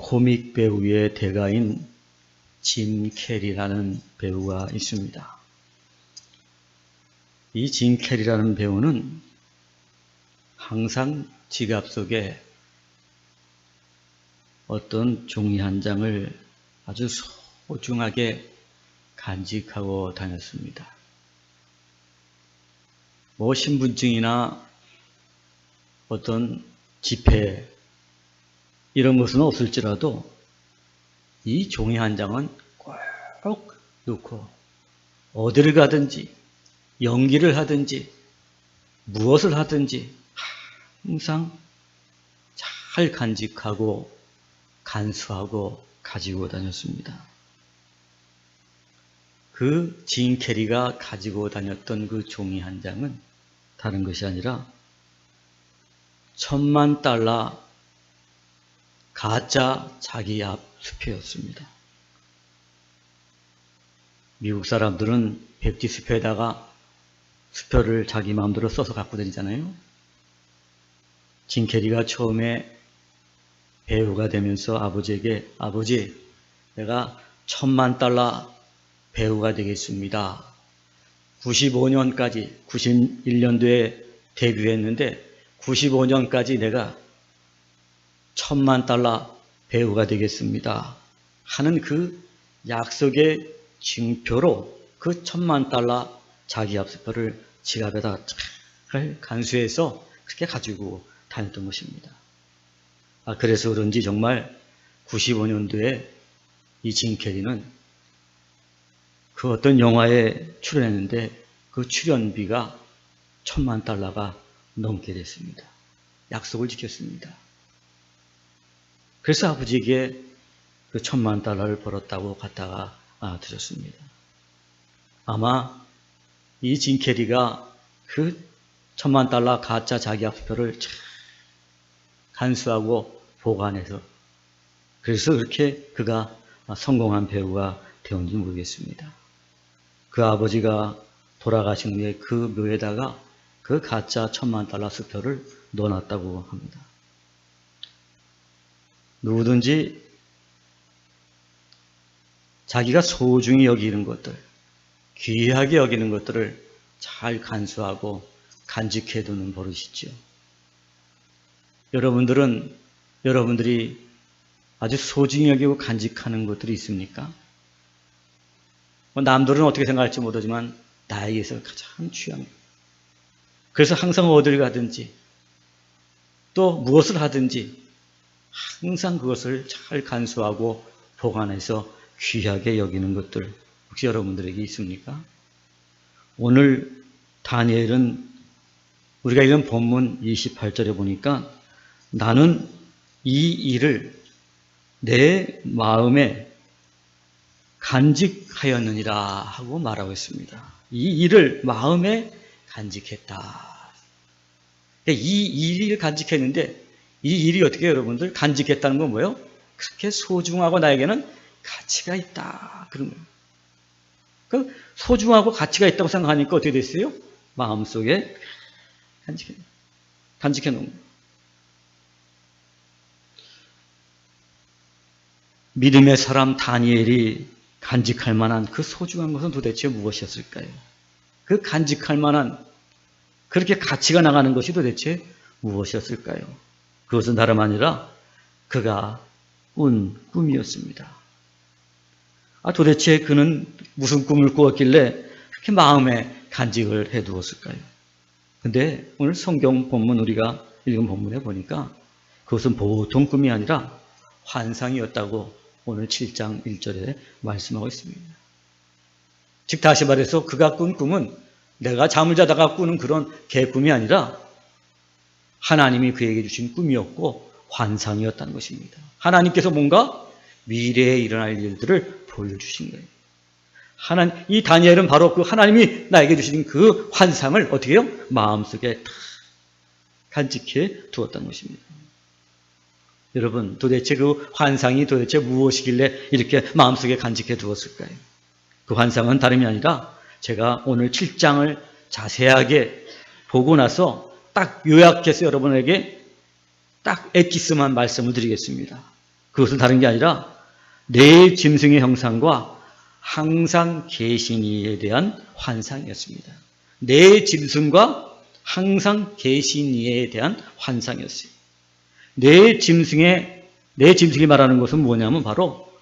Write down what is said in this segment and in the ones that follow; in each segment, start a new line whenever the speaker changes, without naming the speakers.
코믹 배우의 대가인 짐 캐리라는 배우가 있습니다. 이 짐 캐리라는 배우는 항상 지갑 속에 어떤 종이 한 장을 아주 소중하게 간직하고 다녔습니다. 뭐 신분증이나 어떤 지폐 이런 것은 없을지라도 이 종이 한 장은 꼭 넣고 어디를 가든지 연기를 하든지 무엇을 하든지 항상 잘 간직하고 간수하고 가지고 다녔습니다. 그 짐 캐리가 가지고 다녔던 그 종이 한 장은 다른 것이 아니라 $10,000 가짜 자기 앞 수표였습니다. 미국 사람들은 백지 수표에다가 수표를 자기 마음대로 써서 갖고 다니잖아요. 짐 캐리가 처음에 배우가 되면서 아버지에게 아버지 내가 $10,000 배우가 되겠습니다. 95년까지 91년도에 데뷔했는데 95년까지 내가 $10,000 배우가 되겠습니다. 하는 그 약속의 증표로 그 $10,000 자기 앞수표를 지갑에다 잘 간수해서 그렇게 가지고 다녔던 것입니다. 그래서 그런지 정말 95년도에 이 짐 캐리는 그 어떤 영화에 출연했는데 그 출연비가 $10,000가 넘게 됐습니다. 약속을 지켰습니다. 그래서 아버지에게 그 $10,000를 벌었다고 갖다가 드렸습니다. 아마 이 짐 캐리가 그 $10,000 가짜 자기 앞수표를 잘 간수하고 보관해서 그래서 그렇게 그가 성공한 배우가 되었는지 모르겠습니다. 그 아버지가 돌아가신 후에 그 묘에다가 그 가짜 $10,000 수표를 넣어놨다고 합니다. 누구든지 자기가 소중히 여기는 것들, 귀하게 여기는 것들을 잘 간수하고 간직해두는 버릇이죠. 여러분들이 아주 소중히 여기고 간직하는 것들이 있습니까? 남들은 어떻게 생각할지 모르지만 나에게서 가장 귀한 것. 그래서 항상 어딜 가든지 또 무엇을 하든지 항상 그것을 잘 간수하고 보관해서 귀하게 여기는 것들 혹시 여러분들에게 있습니까? 오늘 다니엘은 우리가 읽은 본문 28절에 보니까 나는 이 일을 내 마음에 간직하였느니라 하고 말하고 있습니다. 이 일을 마음에 간직했다. 이 일을 간직했는데 이 일이 어떻게 여러분들 간직했다는 건 뭐예요? 그렇게 소중하고 나에게는 가치가 있다. 그런 거예요. 그 소중하고 가치가 있다고 생각하니까 어떻게 됐어요? 마음속에 간직해 놓은 거예요. 믿음의 사람 다니엘이 간직할 만한 그 소중한 것은 도대체 무엇이었을까요? 그 간직할 만한 그렇게 가치가 나가는 것이 도대체 무엇이었을까요? 그것은 다름 아니라 그가 꾼 꿈이었습니다. 도대체 그는 무슨 꿈을 꾸었길래 그렇게 마음에 간직을 해두었을까요? 근데 오늘 성경 본문 우리가 읽은 본문에 보니까 그것은 보통 꿈이 아니라 환상이었다고 오늘 7장 1절에 말씀하고 있습니다. 즉 다시 말해서 그가 꾼 꿈은 내가 잠을 자다가 꾸는 그런 개꿈이 아니라 하나님이 그에게 주신 꿈이었고 환상이었다는 것입니다. 하나님께서 뭔가 미래에 일어날 일들을 보여주신 거예요. 이 다니엘은 바로 그 하나님이 나에게 주신 그 환상을 어떻게 해요? 마음속에 다 간직해 두었다는 것입니다. 여러분 도대체 그 환상이 도대체 무엇이길래 이렇게 마음속에 간직해 두었을까요? 그 환상은 다름이 아니라 제가 오늘 7장을 자세하게 보고 나서 딱 요약해서 여러분에게 딱 엑기스만 말씀을 드리겠습니다. 그것은 다른 게 아니라 내 짐승의 형상과 항상 계신 이에 대한 환상이었습니다. 내 짐승과 항상 계신 이에 대한 환상이었어요. 내 짐승이 말하는 것은 뭐냐면 바로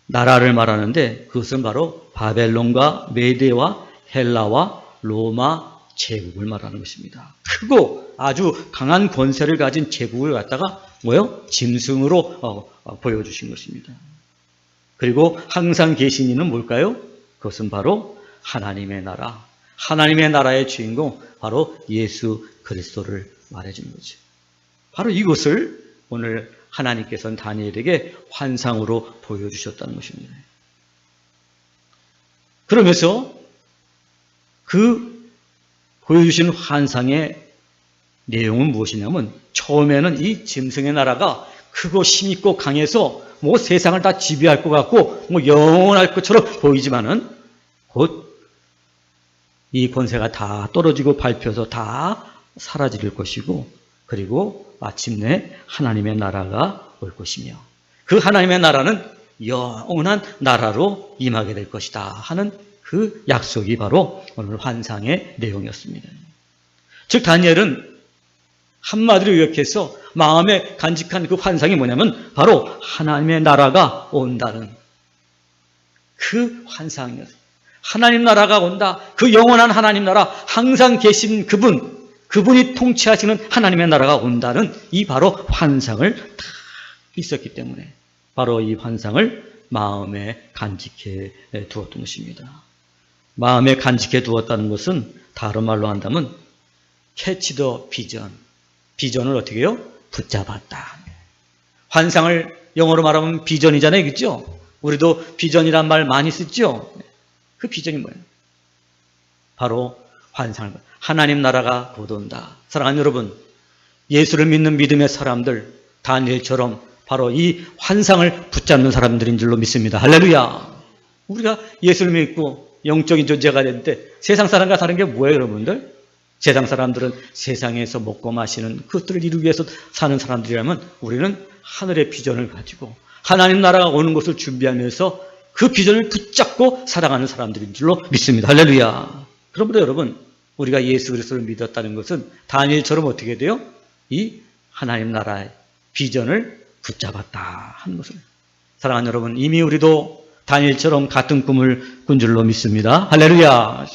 나라를 말하는데 그것은 바로 바벨론과 메대와 헬라와 로마 제국을 말하는 것입니다. 크고 아주 강한 권세를 가진 제국을 갖다가 뭐요? 짐승으로 보여주신 것입니다. 그리고 항상 계신 이는 뭘까요? 그것은 바로 하나님의 나라. 하나님의 나라의 주인공 바로 예수 그리스도를 말해주는 거죠. 바로 이것을 오늘 하나님께서는 다니엘에게 환상으로 보여주셨다는 것입니다. 그러면서 그 보여주신 환상의 내용은 무엇이냐면 처음에는 이 짐승의 나라가 크고 힘있고 강해서 뭐 세상을 다 지배할 것 같고 뭐 영원할 것처럼 보이지만은 곧 이 권세가 다 떨어지고 밟혀서 다 사라질 것이고 그리고 마침내 하나님의 나라가 올 것이며 그 하나님의 나라는 영원한 나라로 임하게 될 것이다 하는 그 약속이 바로 오늘 환상의 내용이었습니다. 즉 다니엘은 한마디로 요약해서 마음에 간직한 그 환상이 뭐냐면 바로 하나님의 나라가 온다는 그 환상이었어요. 하나님 나라가 온다. 그 영원한 하나님 나라, 항상 계신 그분이 통치하시는 하나님의 나라가 온다는 이 바로 환상을 다 있었기 때문에 바로 이 환상을 마음에 간직해 두었던 것입니다. 마음에 간직해 두었다는 것은 다른 말로 한다면 catch the vision. 비전을 어떻게 해요? 붙잡았다. 환상을 영어로 말하면 비전이잖아요. 그렇죠? 우리도 비전이란 말 많이 쓰죠? 그 비전이 뭐예요? 바로 환상을. 하나님 나라가 곧 온다. 사랑하는 여러분, 예수를 믿는 믿음의 사람들, 다니엘처럼 바로 이 환상을 붙잡는 사람들인 줄로 믿습니다. 할렐루야! 우리가 예수를 믿고 영적인 존재가 됐는데 세상 사람과 다른 게 뭐예요, 여러분들? 세상 사람들은 세상에서 먹고 마시는 그것들을 이루기 위해서 사는 사람들이라면 우리는 하늘의 비전을 가지고 하나님 나라가 오는 것을 준비하면서 그 비전을 붙잡고 살아가는 사람들인 줄로 믿습니다. 할렐루야! 그러므로 여러분, 우리가 예수 그리스도를 믿었다는 것은 다니엘처럼 어떻게 돼요? 이 하나님 나라의 비전을 붙잡았다 하는 것을. 사랑하는 여러분, 이미 우리도 다니엘처럼 같은 꿈을 꾼 줄로 믿습니다. 할렐루야!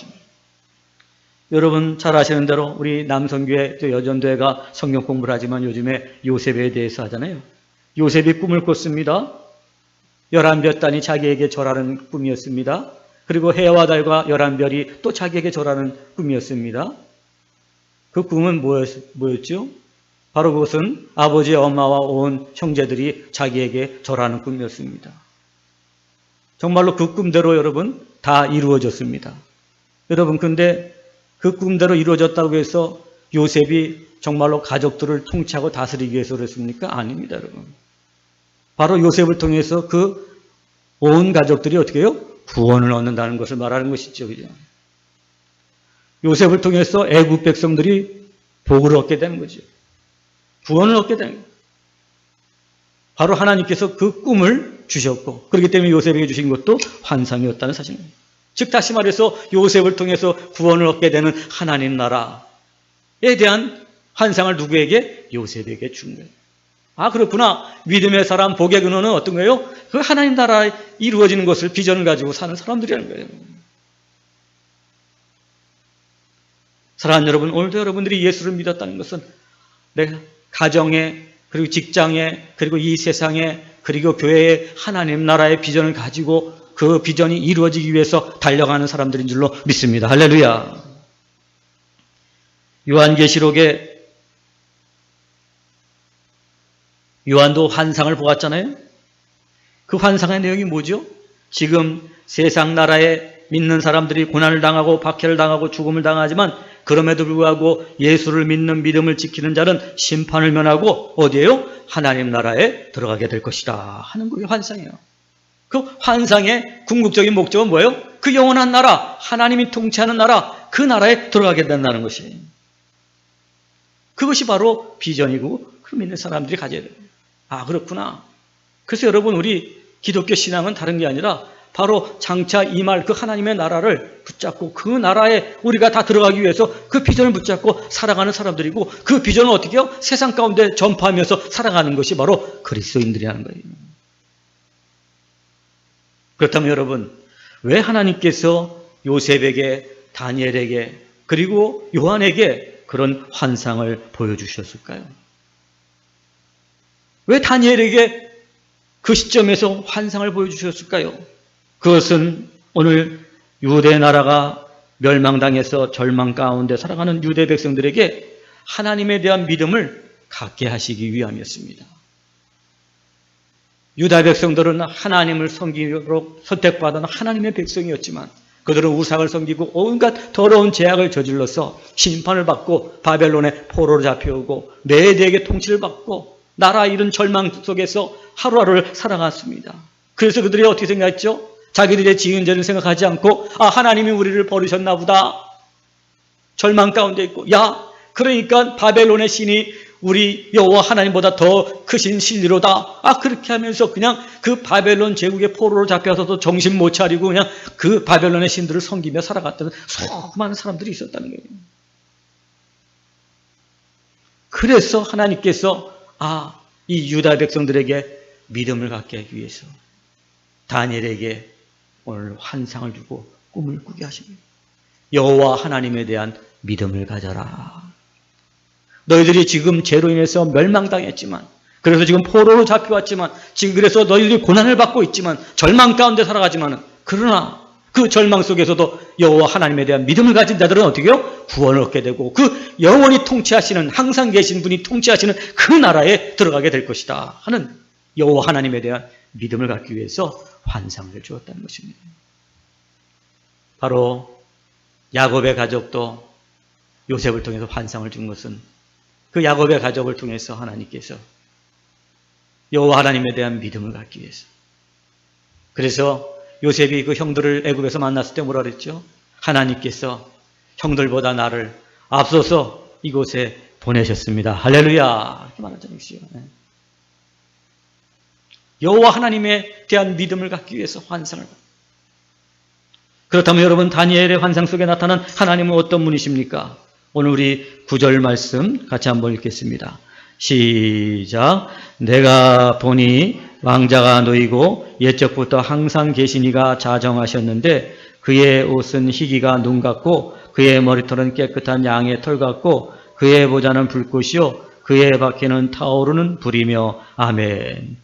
여러분 잘 아시는 대로 우리 남성교회 여전도회가 성경 공부를 하지만 요즘에 요셉에 대해서 하잖아요. 요셉이 꿈을 꿨습니다. 11별단이 자기에게 절하는 꿈이었습니다. 그리고 해와 달과 11별이 또 자기에게 절하는 꿈이었습니다. 그 꿈은 뭐였죠? 바로 그것은 아버지, 엄마와 온 형제들이 자기에게 절하는 꿈이었습니다. 정말로 그 꿈대로 여러분 다 이루어졌습니다. 여러분 근데 그 꿈대로 이루어졌다고 해서 요셉이 정말로 가족들을 통치하고 다스리기 위해서 그랬습니까? 아닙니다, 여러분. 바로 요셉을 통해서 그 온 가족들이 어떻게 해요? 구원을 얻는다는 것을 말하는 것이죠. 그죠? 요셉을 통해서 애국 백성들이 복을 얻게 되는 거죠. 구원을 얻게 되는 거예요. 바로 하나님께서 그 꿈을 주셨고 그렇기 때문에 요셉에게 주신 것도 환상이었다는 사실입니다. 즉 다시 말해서 요셉을 통해서 구원을 얻게 되는 하나님 나라에 대한 환상을 누구에게? 요셉에게 준 거예요. 아 그렇구나. 믿음의 사람, 복의 근원은 어떤 거예요? 그 하나님 나라에 이루어지는 것을 비전을 가지고 사는 사람들이라는 거예요. 사랑하는 여러분, 오늘도 여러분들이 예수를 믿었다는 것은 내 가정에 그리고 직장에 그리고 이 세상에 그리고 교회에 하나님 나라의 비전을 가지고 그 비전이 이루어지기 위해서 달려가는 사람들인 줄로 믿습니다. 할렐루야. 요한계시록에 요한도 환상을 보았잖아요. 그 환상의 내용이 뭐죠? 지금 세상 나라에 믿는 사람들이 고난을 당하고 박해를 당하고 죽음을 당하지만 그럼에도 불구하고 예수를 믿는 믿음을 지키는 자는 심판을 면하고 어디에요? 하나님 나라에 들어가게 될 것이다 하는 그게 환상이에요. 그 환상의 궁극적인 목적은 뭐예요? 그 영원한 나라, 하나님이 통치하는 나라, 그 나라에 들어가게 된다는 것이. 그것이 바로 비전이고 그 믿는 사람들이 가져야 돼요. 아, 그렇구나. 그래서 여러분, 우리 기독교 신앙은 다른 게 아니라 바로 장차 임할 그 하나님의 나라를 붙잡고 그 나라에 우리가 다 들어가기 위해서 그 비전을 붙잡고 살아가는 사람들이고, 그 비전을 어떻게 해요? 세상 가운데 전파하면서 살아가는 것이 바로 그리스도인들이라는 거예요. 그렇다면 여러분, 왜 하나님께서 요셉에게, 다니엘에게, 그리고 요한에게 그런 환상을 보여주셨을까요? 왜 다니엘에게 그 시점에서 환상을 보여주셨을까요? 그것은 오늘 유대 나라가 멸망당해서 절망 가운데 살아가는 유대 백성들에게 하나님에 대한 믿음을 갖게 하시기 위함이었습니다. 유다 백성들은 하나님을 섬기도록 선택받은 하나님의 백성이었지만 그들은 우상을 섬기고 온갖 더러운 죄악을 저질러서 심판을 받고 바벨론의 포로로 잡혀오고 메대에게 통치를 받고 나라 잃은 절망 속에서 하루하루를 살아갔습니다. 그래서 그들이 어떻게 생각했죠? 자기들의 지은 죄를 생각하지 않고 하나님이 우리를 버리셨나 보다. 절망 가운데 있고, 그러니까 바벨론의 신이 우리 여호와 하나님보다 더 크신 신리로다. 그렇게 하면서 그냥 그 바벨론 제국의 포로로 잡혀서도 정신 못 차리고 그냥 그 바벨론의 신들을 섬기며 살아갔던 수많은 사람들이 있었다는 거예요. 그래서 하나님께서 이 유다 백성들에게 믿음을 갖게 하기 위해서 다니엘에게 오늘 환상을 주고 꿈을 꾸게 하십니다. 여호와 하나님에 대한 믿음을 가져라. 너희들이 지금 죄로 인해서 멸망당했지만, 그래서 지금 포로로 잡혀왔지만, 지금 그래서 너희들이 고난을 받고 있지만, 절망 가운데 살아가지만, 그러나 그 절망 속에서도 여호와 하나님에 대한 믿음을 가진 자들은 어떻게 해요? 구원을 얻게 되고 그 영원히 통치하시는, 항상 계신 분이 통치하시는 그 나라에 들어가게 될 것이다 하는 여호와 하나님에 대한 믿음을 갖기 위해서 환상을 주었다는 것입니다. 바로 야곱의 가족도 요셉을 통해서 환상을 준 것은 그 야곱의 가족을 통해서 하나님께서 여호와 하나님에 대한 믿음을 갖기 위해서. 그래서 요셉이 그 형들을 애굽에서 만났을 때 뭐라 그랬죠? 하나님께서 형들보다 나를 앞서서 이곳에 보내셨습니다. 할렐루야. 이렇게 말하잖아요. 여호와 하나님에 대한 믿음을 갖기 위해서 환상을. 그렇다면 여러분, 다니엘의 환상 속에 나타난 하나님은 어떤 분이십니까? 오늘 우리 9절 말씀 같이 한번 읽겠습니다. 시작. 내가 보니 왕자가 놓이고 옛적부터 항상 계시니가 자정하셨는데 그의 옷은 희기가 눈 같고 그의 머리털은 깨끗한 양의 털 같고 그의 보좌는 불꽃이요 그의 바퀴는 타오르는 불이며. 아멘.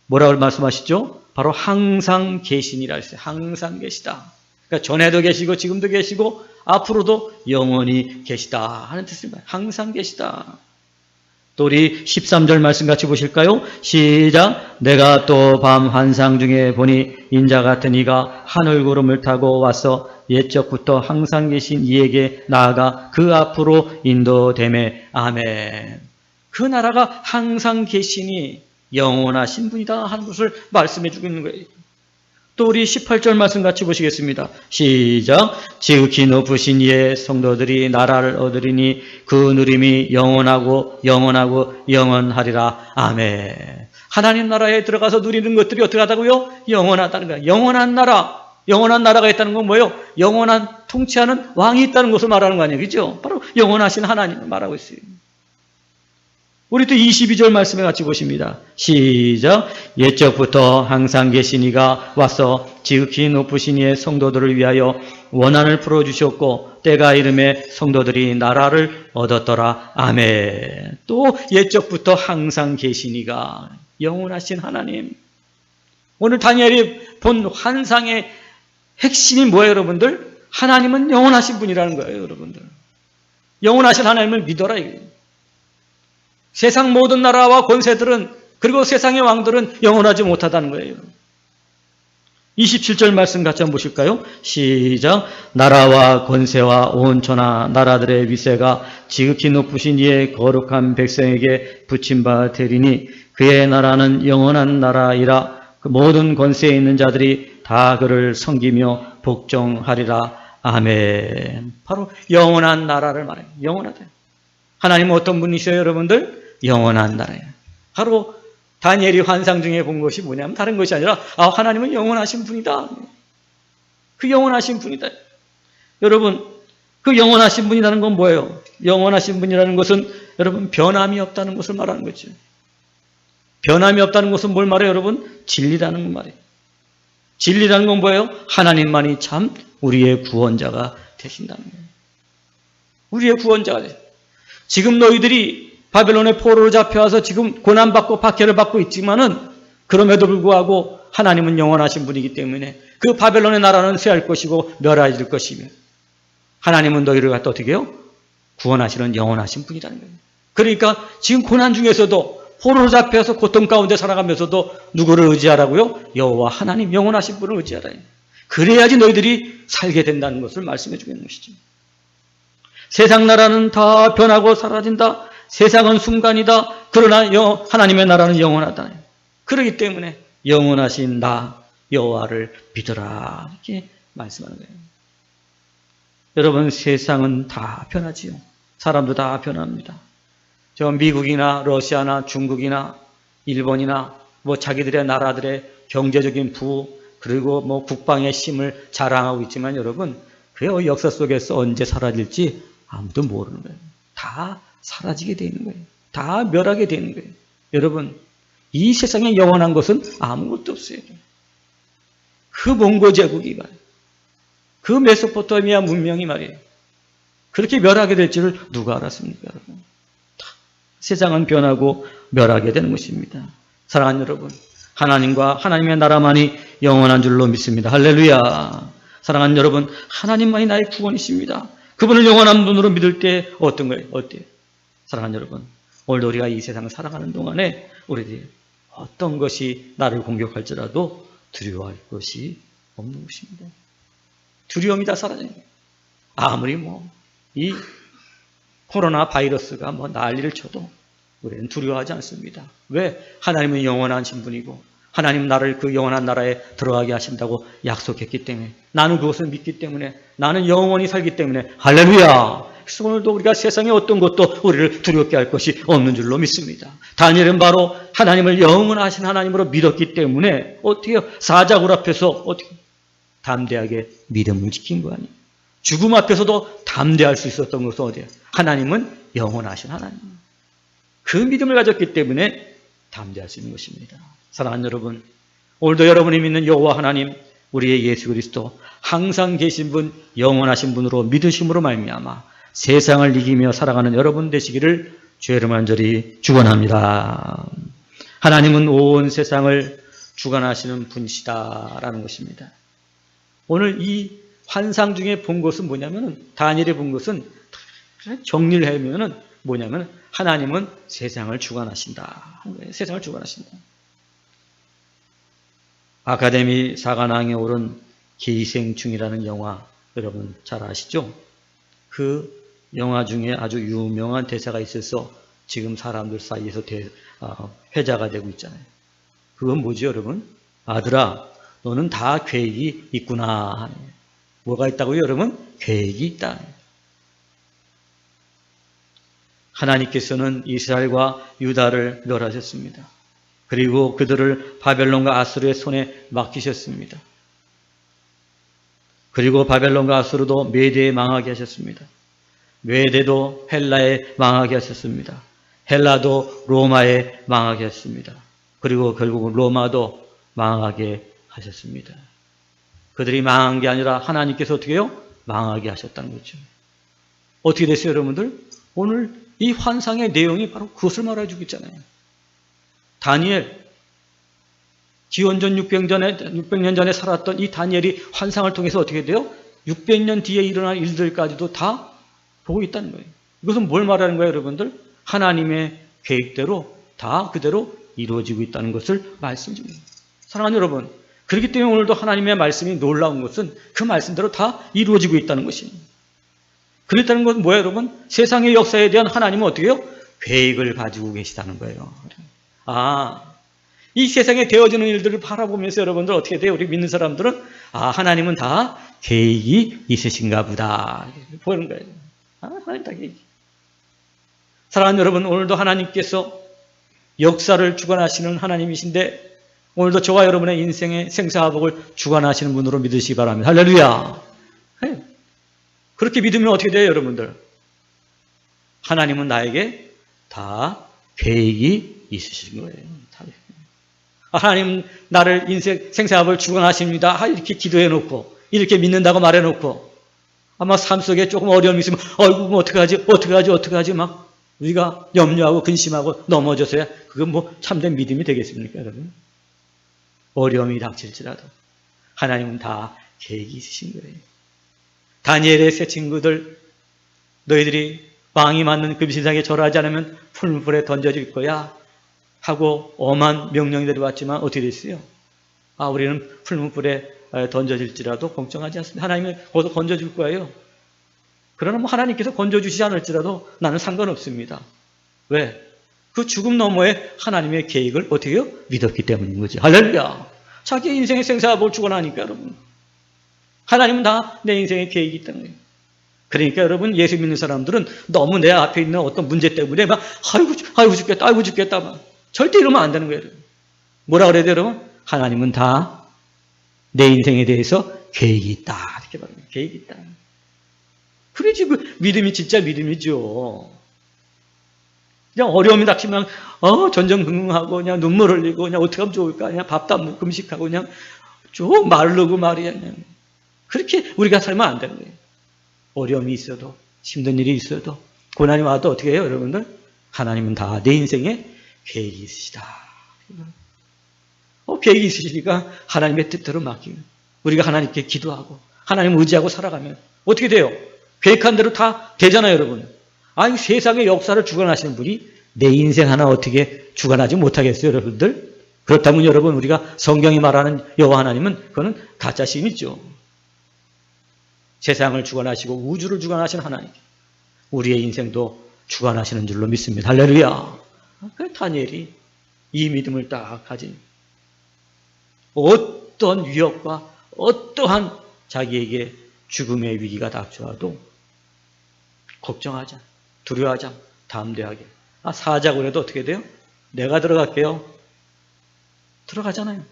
뭐라고 말씀하시죠? 바로 항상 계시니라 했어요. 항상 계시다. 그러니까 전에도 계시고 지금도 계시고 앞으로도 영원히 계시다 하는 뜻입니다. 항상 계시다. 또 우리 13절 말씀 같이 보실까요? 시작. 내가 또 밤 환상 중에 보니 인자 같은 이가 하늘 구름을 타고 와서 옛적부터 항상 계신 이에게 나아가 그 앞으로 인도되매. 아멘. 그 나라가 항상 계시니 영원하신 분이다 하는 것을 말씀해 주고 있는 거예요. 또 우리 18절 말씀 같이 보시겠습니다. 시작. 지극히 높으신 이의 성도들이 나라를 얻으리니 그 누림이 영원하고 영원하리라. 아멘. 하나님 나라에 들어가서 누리는 것들이 어떻게 하다고요? 영원하다는 거예요. 영원한 나라가 있다는 건 뭐예요? 영원한 통치하는 왕이 있다는 것을 말하는 거 아니에요? 그죠? 바로 영원하신 하나님을 말하고 있어요. 우리 또 22절 말씀에 같이 보십니다. 시작. 옛적부터 항상 계신 이가 와서 지극히 높으신 이의 성도들을 위하여 원한을 풀어주셨고 때가 이름에 성도들이 나라를 얻었더라. 아멘. 또 옛적부터 항상 계신 이가, 영원하신 하나님. 오늘 다니엘이 본 환상의 핵심이 뭐예요, 여러분들? 하나님은 영원하신 분이라는 거예요, 여러분들. 영원하신 하나님을 믿어라, 이거예요. 세상 모든 나라와 권세들은, 그리고 세상의 왕들은 영원하지 못하다는 거예요. 27절 말씀 같이 한번 보실까요? 시작. 나라와 권세와 온 천하 나라들의 위세가 지극히 높으신 이의 거룩한 백성에게 붙임 바 되리니 그의 나라는 영원한 나라이라. 그 모든 권세에 있는 자들이 다 그를 섬기며 복종하리라. 아멘. 바로 영원한 나라를 말해요. 영원하다. 하나님은 어떤 분이셔요, 여러분들? 영원한 나라예요. 바로 다니엘이 환상 중에 본 것이 뭐냐면 다른 것이 아니라 하나님은 영원하신 분이다. 그 영원하신 분이다. 여러분, 그 영원하신 분이라는 건 뭐예요? 영원하신 분이라는 것은 여러분 변함이 없다는 것을 말하는 거죠. 변함이 없다는 것은 뭘 말해요, 여러분? 진리라는 건 말이에요. 진리라는 건 뭐예요? 하나님만이 참 우리의 구원자가 되신다는 거예요. 우리의 구원자가 되죠. 지금 너희들이 바벨론의 포로로 잡혀와서 지금 고난받고 박해를 받고 있지만은 그럼에도 불구하고 하나님은 영원하신 분이기 때문에 그 바벨론의 나라는 쇠할 것이고 멸하질 것이며 하나님은 너희를 갖다 어떻게 해요? 구원하시는 영원하신 분이라는 거예요. 그러니까 지금 고난 중에서도 포로로 잡혀서 고통 가운데 살아가면서도 누구를 의지하라고요? 여호와 하나님 영원하신 분을 의지하라. 그래야지 너희들이 살게 된다는 것을 말씀해 주고 있는 것이죠. 세상 나라는 다 변하고 사라진다. 세상은 순간이다. 그러나 하나님의 나라는 영원하다. 그렇기 때문에 영원하신 나 여호와를 믿어라. 이렇게 말씀하는 거예요. 여러분, 세상은 다 변하지요. 사람도 다 변합니다. 저 미국이나 러시아나 중국이나 일본이나 자기들의 나라들의 경제적인 부호 그리고 국방의 힘을 자랑하고 있지만 여러분, 그 역사 속에서 언제 사라질지 아무도 모르는 거예요. 다 사라지게 되는 거예요. 다 멸하게 되는 거예요. 여러분, 이 세상에 영원한 것은 아무것도 없어요. 그 몽고 제국이 말이에요. 그 메소포타미아 문명이 말이에요. 그렇게 멸하게 될 줄을 누가 알았습니까, 여러분? 세상은 변하고 멸하게 되는 것입니다. 사랑하는 여러분, 하나님과 하나님의 나라만이 영원한 줄로 믿습니다. 할렐루야. 사랑하는 여러분, 하나님만이 나의 구원이십니다. 그분을 영원한 분으로 믿을 때 어떤 거예요? 어때요? 사랑하는 여러분, 오늘도 우리가 이 세상을 살아가는 동안에 우리들이 어떤 것이 나를 공격할지라도 두려워할 것이 없는 것입니다. 두려움이 다 사라져요. 아무리 이 코로나 바이러스가 난리를 쳐도 우리는 두려워하지 않습니다. 왜? 하나님은 영원하신 분이고 하나님 나를 그 영원한 나라에 들어가게 하신다고 약속했기 때문에 나는 그것을 믿기 때문에 나는 영원히 살기 때문에 할렐루야. 그래서 오늘도 우리가 세상에 어떤 것도 우리를 두렵게 할 것이 없는 줄로 믿습니다. 다니엘은 바로 하나님을 영원하신 하나님으로 믿었기 때문에 어떻게 해요? 사자굴 앞에서 어떻게 담대하게 믿음을 지킨 거 아니에요. 죽음 앞에서도 담대할 수 있었던 것은 어디예요? 하나님은 영원하신 하나님. 그 믿음을 가졌기 때문에 담대할 수 있는 것입니다. 사랑하는 여러분, 오늘도 여러분이 믿는 여호와 하나님, 우리의 예수 그리스도, 항상 계신 분, 영원하신 분으로 믿으심으로 말미암아 세상을 이기며 살아가는 여러분 되시기를 주의 이름 간절히 축원합니다. 하나님은 온 세상을 주관하시는 분이시다라는 것입니다. 오늘 이 환상 중에 본 것은 뭐냐면은, 다니엘이 본 것은 정리를 해보면은 뭐냐면 하나님은 세상을 주관하신다. 세상을 주관하신다. 아카데미 사관왕에 오른 기생충이라는 영화 여러분 잘 아시죠? 그 영화 중에 아주 유명한 대사가 있어서 지금 사람들 사이에서 회자가 되고 있잖아요. 그건 뭐죠, 여러분? 아들아, 너는 다 계획이 있구나. 뭐가 있다고요, 여러분? 계획이 있다. 하나님께서는 이스라엘과 유다를 멸하셨습니다. 그리고 그들을 바벨론과 아수르의 손에 맡기셨습니다. 그리고 바벨론과 아수르도 메대에 망하게 하셨습니다. 메대도 헬라에 망하게 하셨습니다. 헬라도 로마에 망하게 하셨습니다. 그리고 결국은 로마도 망하게 하셨습니다. 그들이 망한 게 아니라 하나님께서 어떻게 해요? 망하게 하셨다는 거죠. 어떻게 됐어요, 여러분들? 오늘 이 환상의 내용이 바로 그것을 말해주고 있잖아요. 다니엘, 기원전 600년 전에 살았던 이 다니엘이 환상을 통해서 어떻게 돼요? 600년 뒤에 일어날 일들까지도 다 보고 있다는 거예요. 이것은 뭘 말하는 거예요, 여러분들? 하나님의 계획대로 다 그대로 이루어지고 있다는 것을 말씀 중입니다. 사랑하는 여러분, 그렇기 때문에 오늘도 하나님의 말씀이 놀라운 것은 그 말씀대로 다 이루어지고 있다는 것입니다. 그렇다는 것은 뭐예요, 여러분? 세상의 역사에 대한 하나님은 어떻게 해요? 계획을 가지고 계시다는 거예요. 이 세상에 되어지는 일들을 바라보면서 여러분들 어떻게 돼요? 우리 믿는 사람들은 하나님은 다 계획이 있으신가 보다 보는 거예요. 하나님 다 계획이. 사랑하는 여러분, 오늘도 하나님께서 역사를 주관하시는 하나님이신데 오늘도 저와 여러분의 인생의 생사화복을 주관하시는 분으로 믿으시기 바랍니다. 할렐루야. 그렇게 믿으면 어떻게 돼요, 여러분들? 하나님은 나에게 다 계획이 있으신 거예요. 하나님은 나를 인생 생사화복을 주관하십니다. 이렇게 기도해놓고 이렇게 믿는다고 말해놓고 아마 삶 속에 조금 어려움이 있으면 뭐 어떡하지 막 우리가 염려하고 근심하고 넘어져서야 그건 뭐 참된 믿음이 되겠습니까, 여러분? 어려움이 닥칠지라도 하나님은 다 계획이 있으신 거예요. 다니엘의 세 친구들, 너희들이 왕이 맞는 금신상에 절하지 않으면 풀물에 던져질 거야 하고 엄한 명령이 내려왔지만 어떻게 됐어요? 우리는 풀물에 던져질지라도 걱정하지 않습니다. 하나님이 거기서 건져줄 거예요. 그러나 뭐 하나님께서 건져주시지 않을지라도 나는 상관없습니다. 왜? 그 죽음 너머에 하나님의 계획을 어떻게 해요? 믿었기 때문인 거지. 할렐루야. 자기 인생의 생사화복을 주관하니까 여러분. 하나님은 다 내 인생의 계획이 있다는 거예요. 그러니까 여러분 예수 믿는 사람들은 너무 내 앞에 있는 어떤 문제 때문에 막 아이고 죽겠다 막 절대 이러면 안 되는 거예요. 여러분. 뭐라 그래야 돼요, 여러분? 하나님은 다 내 인생에 대해서 계획이 있다. 이렇게 말합니다. 계획이 있다. 그래야지 그 믿음이 진짜 믿음이죠. 그냥 어려움이 닥치면 전전긍긍하고 그냥 눈물 흘리고 그냥 어떻게 하면 좋을까? 그냥 밥도 안 먹고 금식하고 그냥 쭉 마르고 말이야. 그냥. 그렇게 우리가 살면 안 되는 거예요. 어려움이 있어도 힘든 일이 있어도 고난이 와도 어떻게 해요, 여러분들? 하나님은 다 내 인생에 계획이 있으시다. 계획이 있으시니까 하나님의 뜻대로 맡기고 우리가 하나님께 기도하고 하나님 의지하고 살아가면 어떻게 돼요? 계획한 대로 다 되잖아요, 여러분. 세상의 역사를 주관하시는 분이 내 인생 하나 어떻게 주관하지 못하겠어요, 여러분들? 그렇다면 여러분 우리가 성경이 말하는 여호와 하나님은 그거는 가짜 신이죠. 세상을 주관하시고 우주를 주관하시는 하나님, 우리의 인생도 주관하시는 줄로 믿습니다. 할렐루야. 다니엘이 이 믿음을 딱 가진 어떤 위협과 어떠한 자기에게 죽음의 위기가 닥쳐와도 걱정하지 않아, 두려워하지 않아, 담대하게. 사자고 해도 어떻게 돼요? 내가 들어갈게요. 들어가잖아요.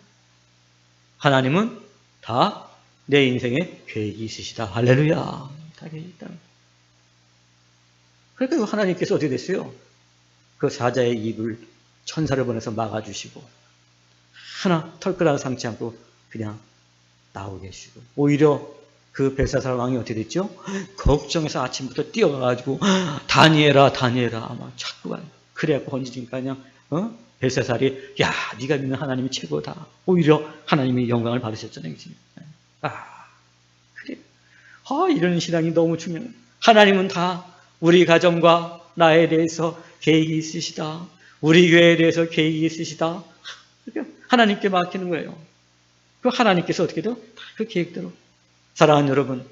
하나님은 다 내 인생에 계획이 있으시다. 할렐루야. 다 계획이 있다. 그러니까 하나님께서 어떻게 됐어요? 그 사자의 입을 천사를 보내서 막아주시고 하나 털끝 상치 않고 그냥 나오게 해주시고 오히려 그 벨사살 왕이 어떻게 됐죠? 걱정해서 아침부터 뛰어가가지고 다니엘아 막 자꾸만 그래갖고 건지니까 그냥 벨사살이 야 네가 믿는 하나님이 최고다. 오히려 하나님이 영광을 받으셨잖아요. 그치? 그래. 이런 신앙이 너무 중요해요. 하나님은 다 우리 가정과 나에 대해서 계획이 있으시다. 우리 교회에 대해서 계획이 있으시다. 하나님께 맡기는 거예요. 그 하나님께서 어떻게 돼요? 그 계획대로. 사랑하는 여러분,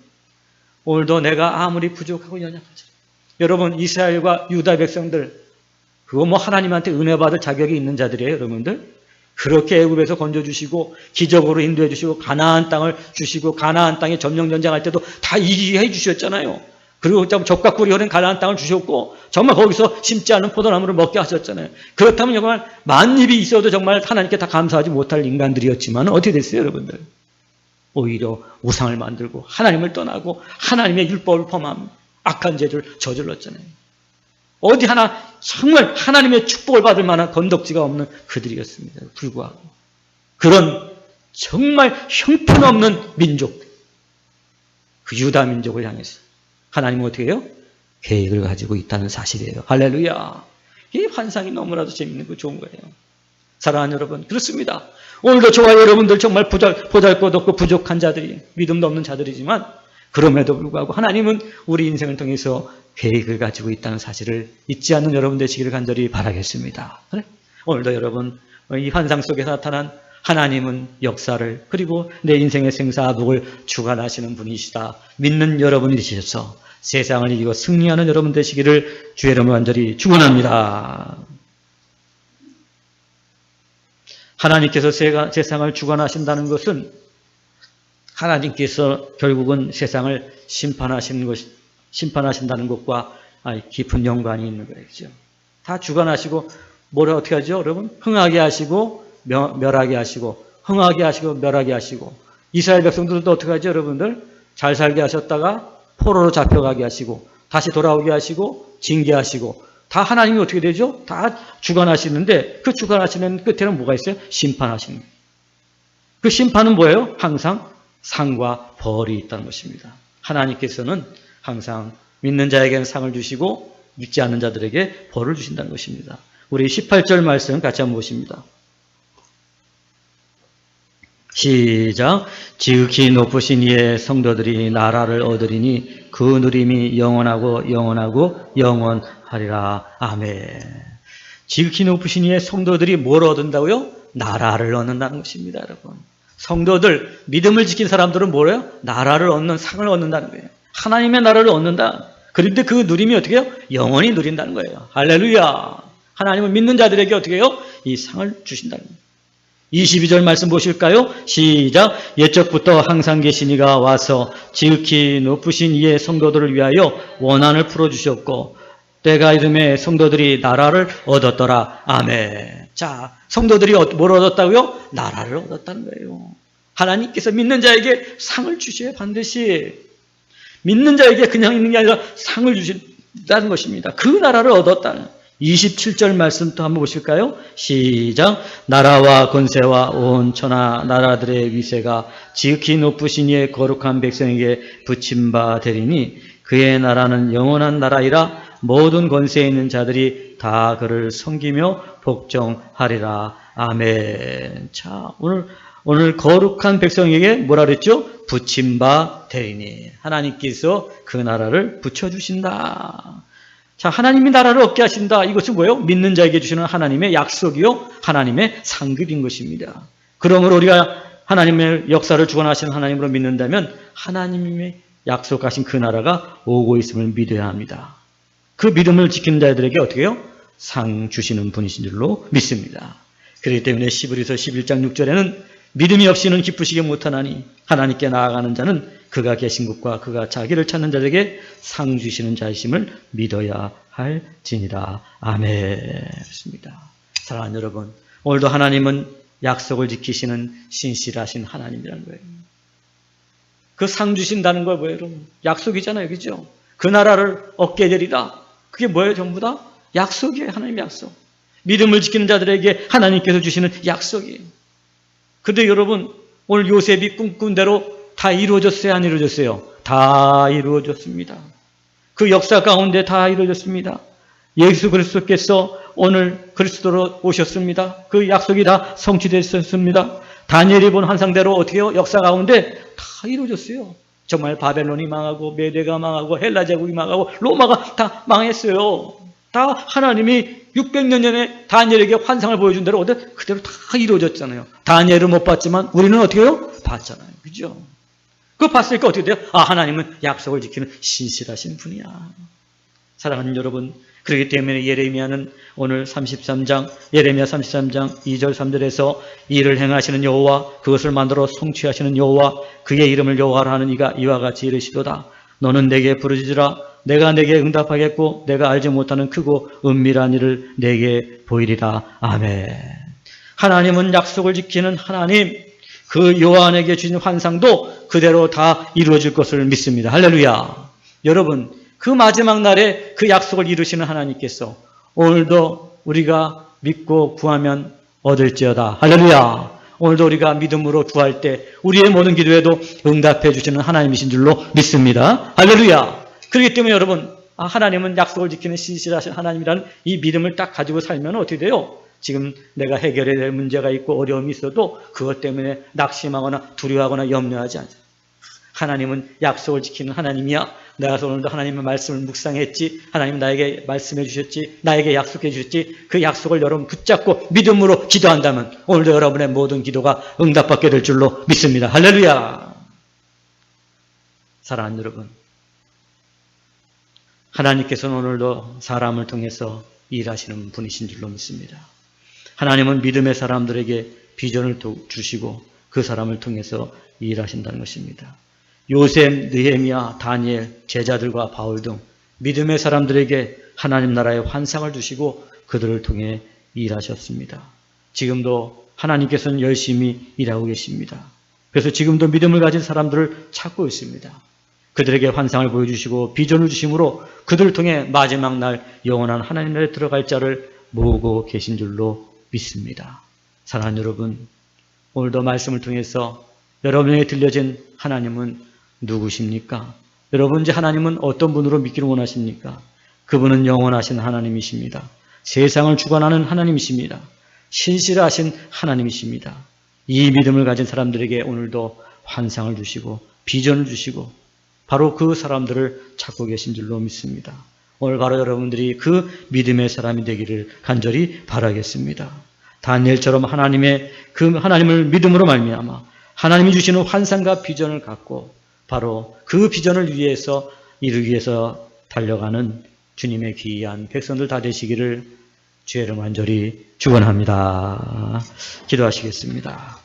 오늘도 내가 아무리 부족하고 연약하죠. 여러분 이스라엘과 유다 백성들 그거 뭐 하나님한테 은혜 받을 자격이 있는 자들이에요, 여러분들. 그렇게 애굽에서 건져주시고 기적으로 인도해 주시고 가나안 땅을 주시고 가나안 땅에 점령 전쟁할 때도 다 이기게 해주셨잖아요. 그리고 적과 꿀이 흐른 가나안 땅을 주셨고 정말 거기서 심지 않은 포도나무를 먹게 하셨잖아요. 그렇다면 정말 만입이 있어도 정말 하나님께 다 감사하지 못할 인간들이었지만 어떻게 됐어요, 여러분들? 오히려 우상을 만들고 하나님을 떠나고 하나님의 율법을 범함 악한 죄를 저질렀잖아요. 어디 하나 정말 하나님의 축복을 받을 만한 건덕지가 없는 그들이었습니다. 불구하고 그런 정말 형편없는 민족, 그 유다 민족을 향해서 하나님은 어떻게 해요? 계획을 가지고 있다는 사실이에요. 할렐루야. 이 환상이 너무나도 재밌는 좋은 거예요. 사랑하는 여러분, 그렇습니다. 오늘도 저와 여러분들 정말 보잘것없고 부족한 자들이, 믿음도 없는 자들이지만 그럼에도 불구하고 하나님은 우리 인생을 통해서 계획을 가지고 있다는 사실을 잊지 않는 여러분 되시기를 간절히 바라겠습니다. 그래? 오늘도 여러분 이 환상 속에 나타난 하나님은 역사를 그리고 내 인생의 생사화복을 주관하시는 분이시다. 믿는 여러분이 되셔서 세상을 이기고 승리하는 여러분 되시기를 주의 이름으로 간절히 축원합니다. 하나님께서 세상을 주관하신다는 것은 하나님께서 결국은 세상을 심판하신다는 것과 깊은 연관이 있는 거죠. 다 주관하시고 뭐라 어떻게 하죠? 여러분, 흥하게 하시고 멸하게 하시고 흥하게 하시고 멸하게 하시고 이스라엘 백성들도 어떻게 하죠? 여러분들 잘 살게 하셨다가 포로로 잡혀가게 하시고 다시 돌아오게 하시고 징계하시고 다 하나님이 어떻게 되죠? 다 주관하시는데 그 주관하시는 끝에는 뭐가 있어요? 심판하시는 거예요. 그 심판은 뭐예요? 항상 상과 벌이 있다는 것입니다. 하나님께서는 항상 믿는 자에게는 상을 주시고 믿지 않는 자들에게 벌을 주신다는 것입니다. 우리 18절 말씀 같이 한번 보십니다. 시작. 지극히 높으신 이의 성도들이 나라를 얻으리니 그 누림이 영원하고 영원하고 영원하리라. 아멘. 지극히 높으신 이의 성도들이 뭘 얻는다고요? 나라를 얻는다는 것입니다, 여러분. 성도들, 믿음을 지킨 사람들은 뭐래요? 나라를 얻는, 상을 얻는다는 거예요. 하나님의 나라를 얻는다. 그런데 그 누림이 어떻게 해요? 영원히 누린다는 거예요. 할렐루야. 하나님을 믿는 자들에게 어떻게 해요? 이 상을 주신다는 거예요. 22절 말씀 보실까요? 시작. 옛적부터 항상 계신 이가 와서 지극히 높으신 이의 성도들을 위하여 원한을 풀어주셨고 때가 이름에 성도들이 나라를 얻었더라. 아멘. 자, 성도들이 뭘 얻었다고요? 나라를 얻었다는 거예요. 하나님께서 믿는 자에게 상을 주셔야 반드시. 믿는 자에게 그냥 있는 게 아니라 상을 주신다는 것입니다. 그 나라를 얻었다는. 27절 말씀 또 한번 보실까요? 시작. 나라와 권세와 온 천하 나라들의 위세가 지극히 높으신 이의 거룩한 백성에게 붙임 바 되리니 그의 나라는 영원한 나라이라 모든 권세에 있는 자들이 다 그를 섬기며 복종하리라. 아멘. 자, 오늘 거룩한 백성에게 뭐라 그랬죠? 붙임 바 되리니. 하나님께서 그 나라를 붙여주신다. 자, 하나님이 나라를 얻게 하신다. 이것은 뭐예요? 믿는 자에게 주시는 하나님의 약속이요, 하나님의 상급인 것입니다. 그러므로 우리가 하나님의 역사를 주관하시는 하나님으로 믿는다면 하나님의 약속하신 그 나라가 오고 있음을 믿어야 합니다. 그 믿음을 지키는 자들에게 어떻게 해요? 상 주시는 분이신 줄로 믿습니다. 그렇기 때문에 히브리서 11장 6절에는 믿음이 없이는 기쁘시게 못하나니 하나님께 나아가는 자는 그가 계신 곳과 그가 자기를 찾는 자에게 상 주시는 자이심을 믿어야 할지니라. 아멘. 그렇습니다. 사랑하는 여러분, 오늘도 하나님은 약속을 지키시는 신실하신 하나님이라는 거예요. 그 상 주신다는 거 뭐예요, 여러분? 약속이잖아요, 그죠? 그 나라를 얻게 되리라. 그게 뭐예요, 전부 다? 약속이에요, 하나님의 약속. 믿음을 지키는 자들에게 하나님께서 주시는 약속이에요. 근데 여러분, 오늘 요셉이 꿈꾼 대로 다 이루어졌어요, 안 이루어졌어요? 다 이루어졌습니다. 그 역사 가운데 다 이루어졌습니다. 예수 그리스도께서 오늘 그리스도로 오셨습니다. 그 약속이 다 성취됐었습니다. 다니엘이 본 환상대로 어떻게 해요? 역사 가운데 다 이루어졌어요. 정말 바벨론이 망하고 메대가 망하고 헬라 제국이 망하고 로마가 다 망했어요. 다 하나님이 600년 전에 다니엘에게 환상을 보여준 대로 그대로 다 이루어졌잖아요. 다니엘은 못 봤지만 우리는 어떻게 해요? 봤잖아요. 그죠? 그거 봤으니까 어떻게 돼요? 아, 하나님은 약속을 지키는 신실하신 분이야. 사랑하는 여러분, 그렇기 때문에 예레미야는 오늘 33장, 예레미야 33장 2절 3절에서 이를 행하시는 여호와, 그것을 만들어 성취하시는 여호와, 그의 이름을 여호와라 하는 이가 이와 같이 이르시도다. 너는 내게 부르짖으라. 내가 내게 응답하겠고 내가 알지 못하는 크고 은밀한 일을 내게 보이리라. 아멘. 하나님은 약속을 지키는 하나님, 그 요한에게 주신 환상도 그대로 다 이루어질 것을 믿습니다. 할렐루야. 여러분, 그 마지막 날에 그 약속을 이루시는 하나님께서 오늘도 우리가 믿고 구하면 얻을지어다. 할렐루야. 오늘도 우리가 믿음으로 구할 때 우리의 모든 기도에도 응답해 주시는 하나님이신 줄로 믿습니다. 할렐루야. 그렇기 때문에 여러분, 하나님은 약속을 지키는 신실하신 하나님이라는 이 믿음을 딱 가지고 살면 어떻게 돼요? 지금 내가 해결해야 될 문제가 있고 어려움이 있어도 그것 때문에 낙심하거나 두려워하거나 염려하지 않아요. 하나님은 약속을 지키는 하나님이야. 내가 오늘도 하나님의 말씀을 묵상했지. 하나님 나에게 말씀해 주셨지. 나에게 약속해 주셨지. 그 약속을 여러분 붙잡고 믿음으로 기도한다면 오늘도 여러분의 모든 기도가 응답받게 될 줄로 믿습니다. 할렐루야. 사랑하는 여러분, 하나님께서는 오늘도 사람을 통해서 일하시는 분이신 줄로 믿습니다. 하나님은 믿음의 사람들에게 비전을 주시고 그 사람을 통해서 일하신다는 것입니다. 요셉, 느헤미야, 다니엘, 제자들과 바울 등 믿음의 사람들에게 하나님 나라의 환상을 주시고 그들을 통해 일하셨습니다. 지금도 하나님께서는 열심히 일하고 계십니다. 그래서 지금도 믿음을 가진 사람들을 찾고 있습니다. 그들에게 환상을 보여주시고 비전을 주심으로 그들을 통해 마지막 날 영원한 하나님 나라에 들어갈 자를 모으고 계신 줄로 믿습니다. 사랑하는 여러분, 오늘도 말씀을 통해서 여러분에게 들려진 하나님은 누구십니까? 여러분, 이제 하나님은 어떤 분으로 믿기를 원하십니까? 그분은 영원하신 하나님이십니다. 세상을 주관하는 하나님이십니다. 신실하신 하나님이십니다. 이 믿음을 가진 사람들에게 오늘도 환상을 주시고 비전을 주시고 바로 그 사람들을 찾고 계신 줄로 믿습니다. 오늘 바로 여러분들이 그 믿음의 사람이 되기를 간절히 바라겠습니다. 다니엘처럼 하나님을 믿음으로 말미암아 하나님이 주시는 환상과 비전을 갖고 바로 그 비전을 이루기 위해서 달려가는 주님의 귀한 백성들 다 되시기를 주의 이름 간절히 축원합니다. 기도하시겠습니다.